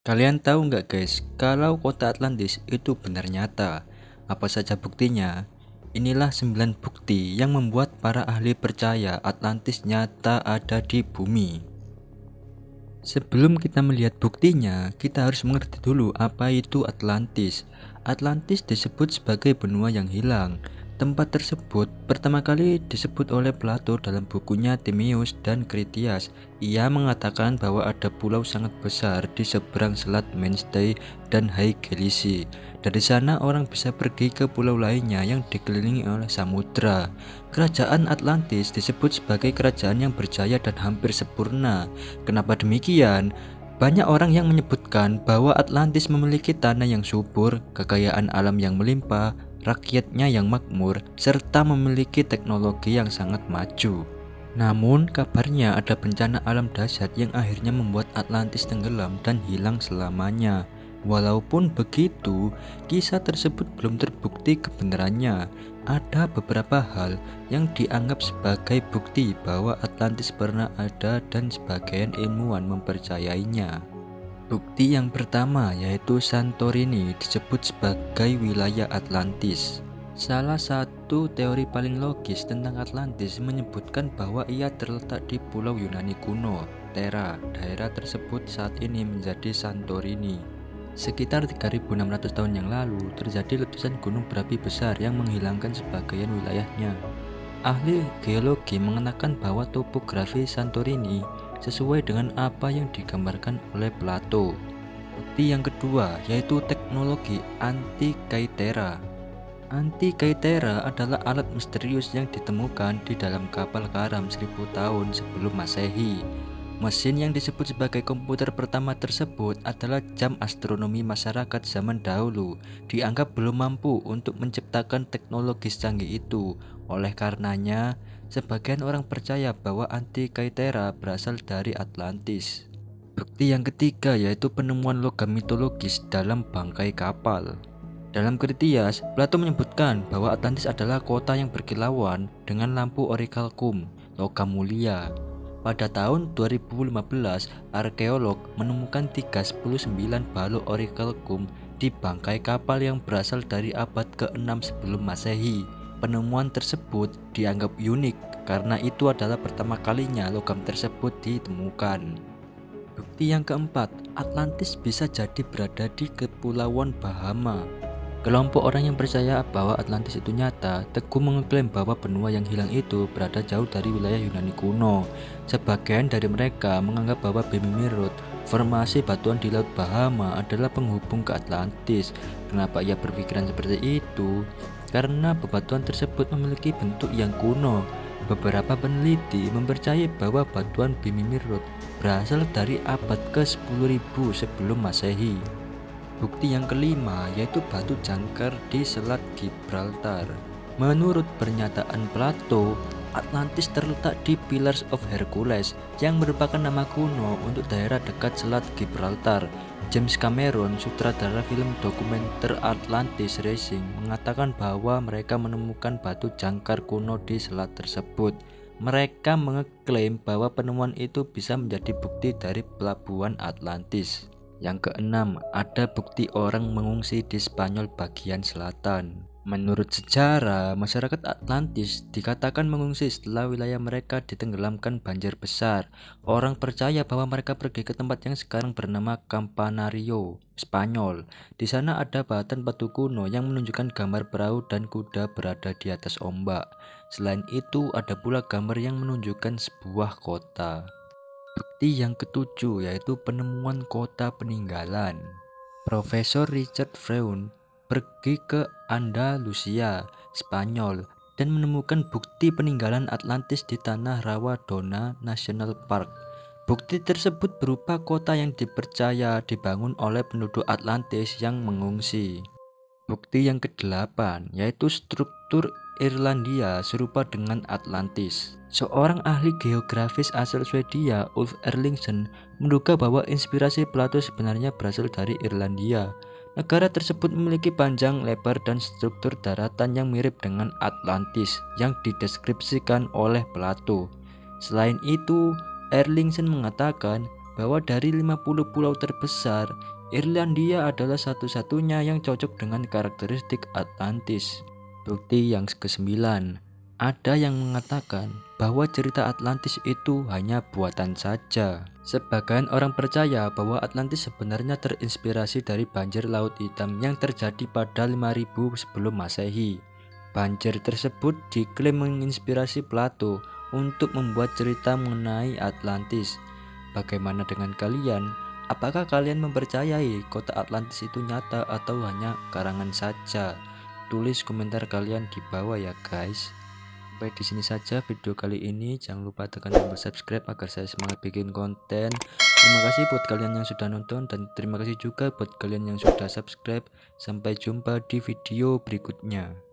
Kalian tahu nggak guys, kalau kota Atlantis itu benar nyata? Apa saja buktinya? Inilah 9 bukti yang membuat para ahli percaya Atlantis nyata ada di bumi. Sebelum kita melihat buktinya, kita harus mengerti dulu apa itu Atlantis. Atlantis disebut sebagai benua yang hilang. Tempat tersebut pertama kali disebut oleh Plato dalam bukunya Timaeus dan Critias. Ia mengatakan bahwa ada pulau sangat besar di seberang selat Menstei dan Haegelisi. Dari sana orang bisa pergi ke pulau lainnya yang dikelilingi oleh samudra. Kerajaan Atlantis disebut sebagai kerajaan yang berjaya dan hampir sempurna. Kenapa demikian? Banyak orang yang menyebutkan bahwa Atlantis memiliki tanah yang subur, kekayaan alam yang melimpah, rakyatnya yang makmur, serta memiliki teknologi yang sangat maju. Namun, kabarnya ada bencana alam dahsyat yang akhirnya membuat Atlantis tenggelam dan hilang selamanya. Walaupun begitu, kisah tersebut belum terbukti kebenarannya. Ada beberapa hal yang dianggap sebagai bukti bahwa Atlantis pernah ada dan sebagian ilmuwan mempercayainya. Bukti yang pertama yaitu Santorini disebut sebagai wilayah Atlantis. Salah satu teori paling logis tentang Atlantis menyebutkan bahwa ia terletak di pulau Yunani kuno, Thera. Daerah tersebut saat ini menjadi Santorini. Sekitar 3.600 tahun yang lalu, terjadi letusan gunung berapi besar yang menghilangkan sebagian wilayahnya. Ahli geologi mengenakan bahwa topografi Santorini sesuai dengan apa yang digambarkan oleh Plato. Bukti yang kedua yaitu teknologi Antikythera. Antikythera adalah alat misterius yang ditemukan di dalam kapal karam 1000 tahun sebelum Masehi. Mesin yang disebut sebagai komputer pertama tersebut adalah jam astronomi masyarakat zaman dahulu. Dianggap belum mampu untuk menciptakan teknologi canggih itu. Oleh karenanya, sebagian orang percaya bahwa Antikythera berasal dari Atlantis. Bukti yang ketiga yaitu penemuan logam mitologis dalam bangkai kapal. Dalam Critias, Plato menyebutkan bahwa Atlantis adalah kota yang berkilauan dengan lampu orichalcum, logam mulia. Pada tahun 2015, arkeolog menemukan 39 balok orichalcum di bangkai kapal yang berasal dari abad ke-6 sebelum Masehi. Penemuan tersebut dianggap unik karena itu adalah pertama kalinya logam tersebut ditemukan. Bukti yang keempat, Atlantis bisa jadi berada di Kepulauan Bahama. Kelompok orang yang percaya bahwa Atlantis itu nyata, teguh mengklaim bahwa benua yang hilang itu berada jauh dari wilayah Yunani kuno. Sebagian dari mereka menganggap bahwa Bumi Mirror, formasi batuan di Laut Bahama, adalah penghubung ke Atlantis. Kenapa ia berpikiran seperti itu? Karena bebatuan tersebut memiliki bentuk yang kuno. Beberapa peneliti mempercayai bahwa batuan Bumi Mirror berasal dari abad ke-10.000 sebelum Masehi. Bukti yang kelima yaitu batu jangkar di Selat Gibraltar. Menurut pernyataan Plato, Atlantis terletak di Pillars of Hercules yang merupakan nama kuno untuk daerah dekat Selat Gibraltar. James Cameron, sutradara film dokumenter Atlantis Rising, mengatakan bahwa mereka menemukan batu jangkar kuno di selat tersebut. Mereka mengeklaim bahwa penemuan itu bisa menjadi bukti dari pelabuhan Atlantis. Yang keenam, ada bukti orang mengungsi di Spanyol bagian selatan. Menurut sejarah, masyarakat Atlantis dikatakan mengungsi setelah wilayah mereka ditenggelamkan banjir besar. Orang percaya bahwa mereka pergi ke tempat yang sekarang bernama Campanario, Spanyol. Di sana ada batan batu kuno yang menunjukkan gambar perahu dan kuda berada di atas ombak. Selain itu, ada pula gambar yang menunjukkan sebuah kota. Bukti yang ketujuh yaitu penemuan kota peninggalan. Profesor Richard Freund pergi ke Andalusia, Spanyol, dan menemukan bukti peninggalan Atlantis di tanah rawa Dona National Park. Bukti tersebut berupa kota yang dipercaya dibangun oleh penduduk Atlantis yang mengungsi. Bukti yang kedelapan yaitu struktur Irlandia serupa dengan Atlantis. Seorang ahli geografis asal Swedia, Ulf Erlingsson, menduga bahwa inspirasi Plato sebenarnya berasal dari Irlandia. Negara tersebut memiliki panjang, lebar, dan struktur daratan yang mirip dengan Atlantis yang dideskripsikan oleh Plato. Selain itu, Erlingsson mengatakan bahwa dari 50 pulau terbesar, Irlandia adalah satu-satunya yang cocok dengan karakteristik Atlantis. Bukti yang ke-9. Ada yang mengatakan bahwa cerita Atlantis itu hanya buatan saja. Sebagian orang percaya bahwa Atlantis sebenarnya terinspirasi dari banjir Laut Hitam yang terjadi pada 5000 sebelum Masehi. Banjir tersebut diklaim menginspirasi Plato untuk membuat cerita mengenai Atlantis. Bagaimana dengan kalian? Apakah kalian mempercayai kota Atlantis itu nyata atau hanya karangan saja? Tulis komentar kalian di bawah ya guys. Sampai di sini saja video kali ini. Jangan lupa tekan tombol subscribe agar saya semangat bikin konten. Terima kasih buat kalian yang sudah nonton dan terima kasih juga buat kalian yang sudah subscribe. Sampai jumpa di video berikutnya.